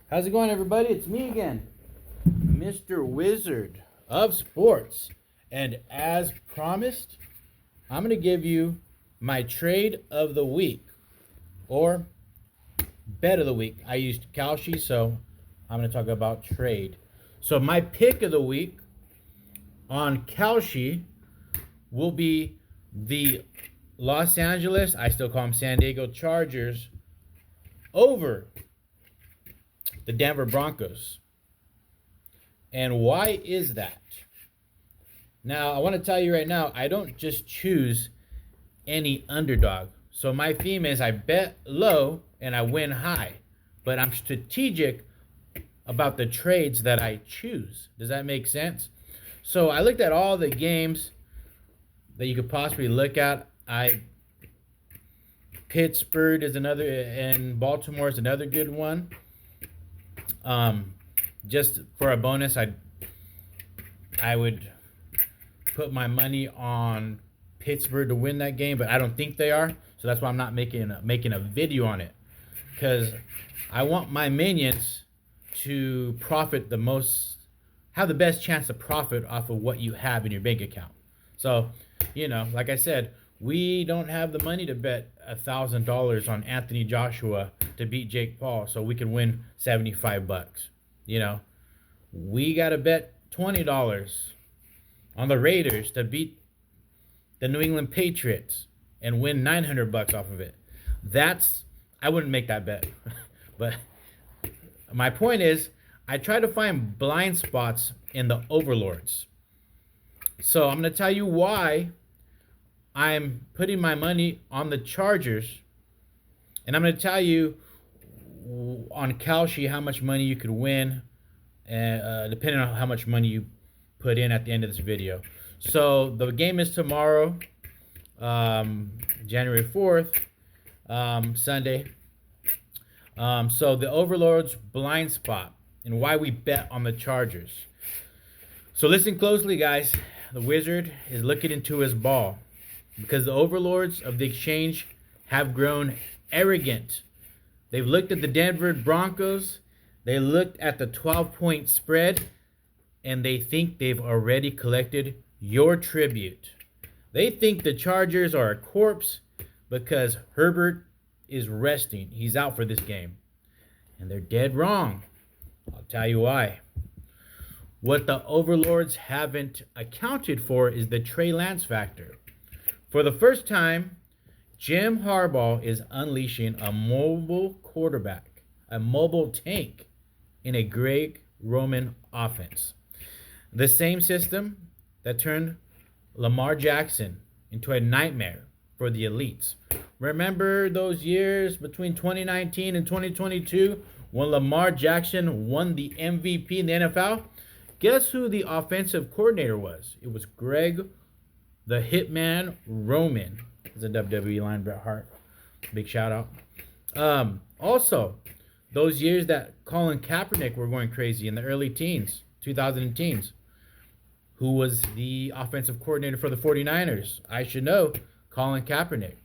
How's it going, everybody? It's me again, Mr. Wizard of Sports. And as promised, I'm going to give you my trade of the week or bet of the week. I used Kalshi, so I'm going to talk about trade. So my pick of the week on Kalshi will be the Los Angeles, I still call them San Diego Chargers, over the Denver Broncos. And why is that? Now, I want to tell you right now, I don't just choose any underdog. So my theme is I bet low and I win high. But I'm strategic about the trades that I choose. Does that make sense? So I looked at all the games that you could possibly look at. Pittsburgh is another, and Baltimore is another good one. Just for a bonus, I would put my money on Pittsburgh to win that game, but I don't think they are. So that's why I'm not making a video on it, because I want my minions to profit the most, have the best chance to profit off of what you have in your bank account. So, like I said, we don't have the money to bet $1,000 on Anthony Joshua to beat Jake Paul so we can win $75. We got to bet $20 on the Raiders to beat the New England Patriots and win $900 off of it. I wouldn't make that bet. But my point is, I try to find blind spots in the overlords. So I'm going to tell you why I'm putting my money on the Chargers, and I'm going to tell you on Kalshi how much money you could win, depending on how much money you put in at the end of this video. So the game is tomorrow, January 4th, Sunday. So the overlords blind spot and why we bet on the Chargers. So listen closely, guys. The Wizard is looking into his ball, because the overlords of the exchange have grown arrogant. They've looked at the Denver Broncos, they looked at the 12-point spread, and they think they've already collected your tribute. They think the Chargers are a corpse because Herbert is resting. He's out for this game. And they're dead wrong. I'll tell you why. What the overlords haven't accounted for is the Trey Lance factor. For the first time, Jim Harbaugh is unleashing a mobile quarterback, a mobile tank in a Greg Roman offense. The same system that turned Lamar Jackson into a nightmare for the elites. Remember those years between 2019 and 2022 when Lamar Jackson won the MVP in the NFL? Guess who the offensive coordinator was? It was Greg the Hitman Roman. It's a WWE line, Bret Hart. Big shout out. Also, those years that Colin Kaepernick were going crazy in the early teens, 2000 teens. Who was the offensive coordinator for the 49ers? I should know. Colin Kaepernick.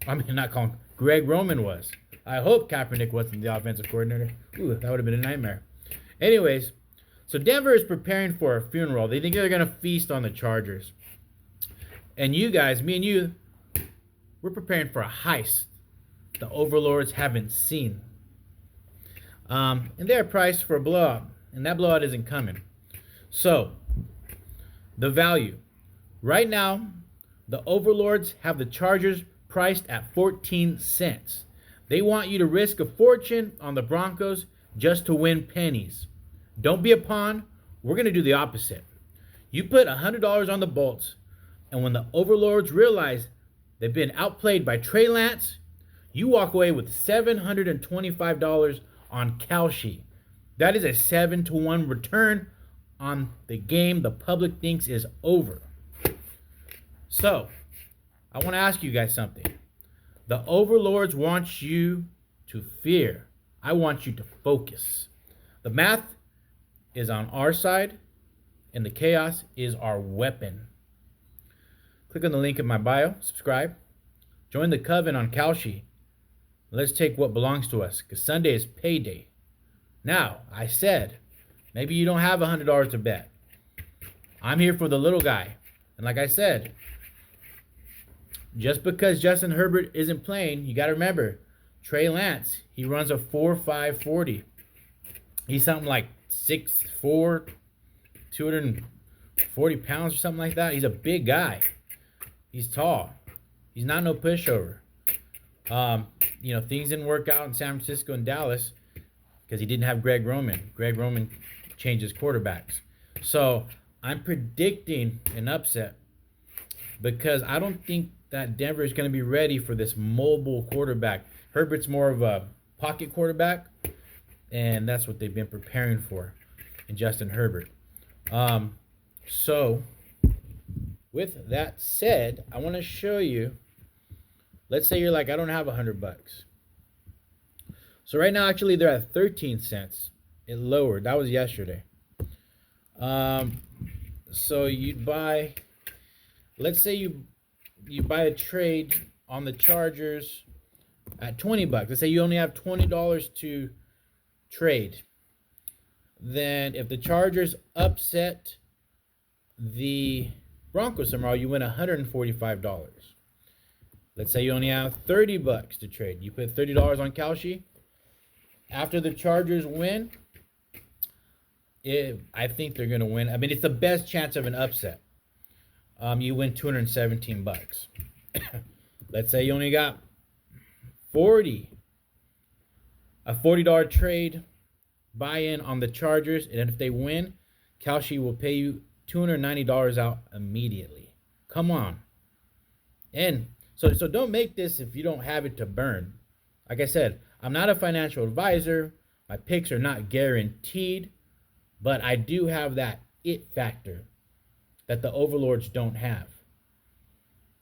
I mean, not Colin. Greg Roman was. I hope Kaepernick wasn't the offensive coordinator. Ooh, that would have been a nightmare. Anyways, so Denver is preparing for a funeral. They think they're going to feast on the Chargers. And you guys, me and you, we're preparing for a heist the overlords haven't seen. And they're priced for a blowout. And that blowout isn't coming. So, the value. Right now, the overlords have the Chargers priced at 14 cents. They want you to risk a fortune on the Broncos just to win pennies. Don't be a pawn. We're going to do the opposite. You put $100 on the Bolts, and when the overlords realize they've been outplayed by Trey Lance, you walk away with $725 on Kalshi. That is a 7-to-1 return on the game the public thinks is over. So, I want to ask you guys something. The overlords want you to fear. I want you to focus. The math is on our side, and the chaos is our weapon. Click on the link in my bio, subscribe, join the coven on Kalshi. Let's take what belongs to us, because Sunday is payday. Now, I said, maybe you don't have $100 to bet. I'm here for the little guy. And like I said, just because Justin Herbert isn't playing, you got to remember, Trey Lance, he runs a 4.5 40. He's something like 6'4", 240 pounds or something like that. He's a big guy. He's tall. He's not no pushover. Things didn't work out in San Francisco and Dallas because he didn't have Greg Roman. Greg Roman changes quarterbacks. So I'm predicting an upset because I don't think that Denver is going to be ready for this mobile quarterback. Herbert's more of a pocket quarterback, and that's what they've been preparing for in Justin Herbert. So with that said, I want to show you. Let's say you're like, I don't have $100. So right now, actually, they're at 13 cents. It lowered. That was yesterday. So you'd buy. Let's say you buy a trade on the Chargers at $20. Let's say you only have $20 to trade. Then if the Chargers upset the Broncos tomorrow, you win $145. Let's say you only have $30 to trade. You put $30 on Kalshi. After the Chargers win, I think they're going to win. I mean, it's the best chance of an upset. You win $217. Let's say you only got a $40 trade buy-in on the Chargers, and if they win, Kalshi will pay you $290 out immediately. Come on. And so don't make this if you don't have it to burn. Like I said, I'm not a financial advisor. My picks are not guaranteed, but I do have that it factor that the overlords don't have.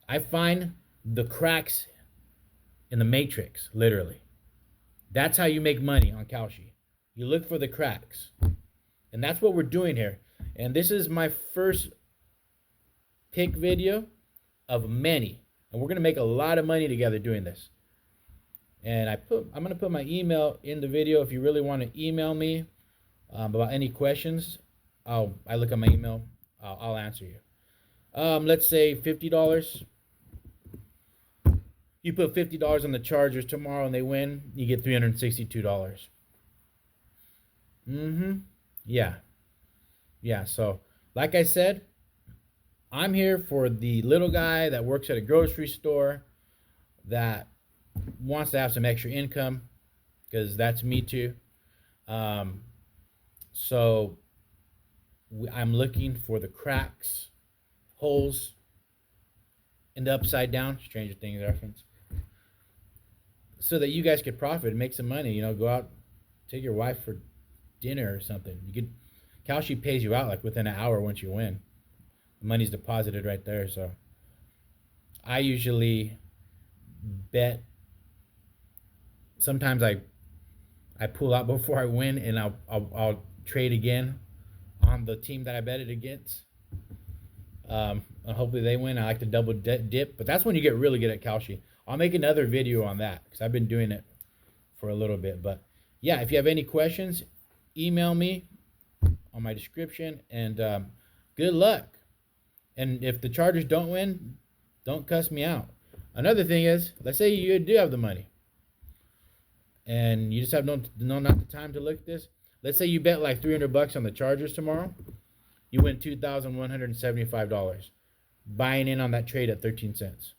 I find the cracks in the matrix, literally. That's how you make money on Kalshi. You look for the cracks. And that's what we're doing here. And this is my first pick video of many. And we're going to make a lot of money together doing this. And I'm going to put my email in the video. If you really want to email me about any questions, I look at my email. I'll answer you. Let's say $50. You put $50 on the Chargers tomorrow and they win, you get $362. Yeah, so like I said, I'm here for the little guy that works at a grocery store that wants to have some extra income, because that's me too. So I'm looking for the cracks, holes in the upside down, Stranger Things reference, so that you guys could profit and make some money. Go out, take your wife for dinner or something. Kalshi pays you out like within an hour once you win. The money's deposited right there. So I usually bet. Sometimes I pull out before I win, and I'll trade again on the team that I betted against. And hopefully they win. I like to double dip, but that's when you get really good at Kalshi. I'll make another video on that because I've been doing it for a little bit. But yeah, if you have any questions, email me on my description, and good luck. And if the Chargers don't win, don't cuss me out. Another thing is, let's say you do have the money and you just have not the time to look at this. Let's say you bet like $300 on the Chargers tomorrow. You win $2,175 buying in on that trade at 13 cents.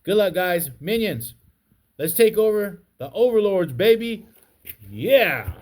Good luck, guys. Minions, let's take over the overlords, baby. Yeah.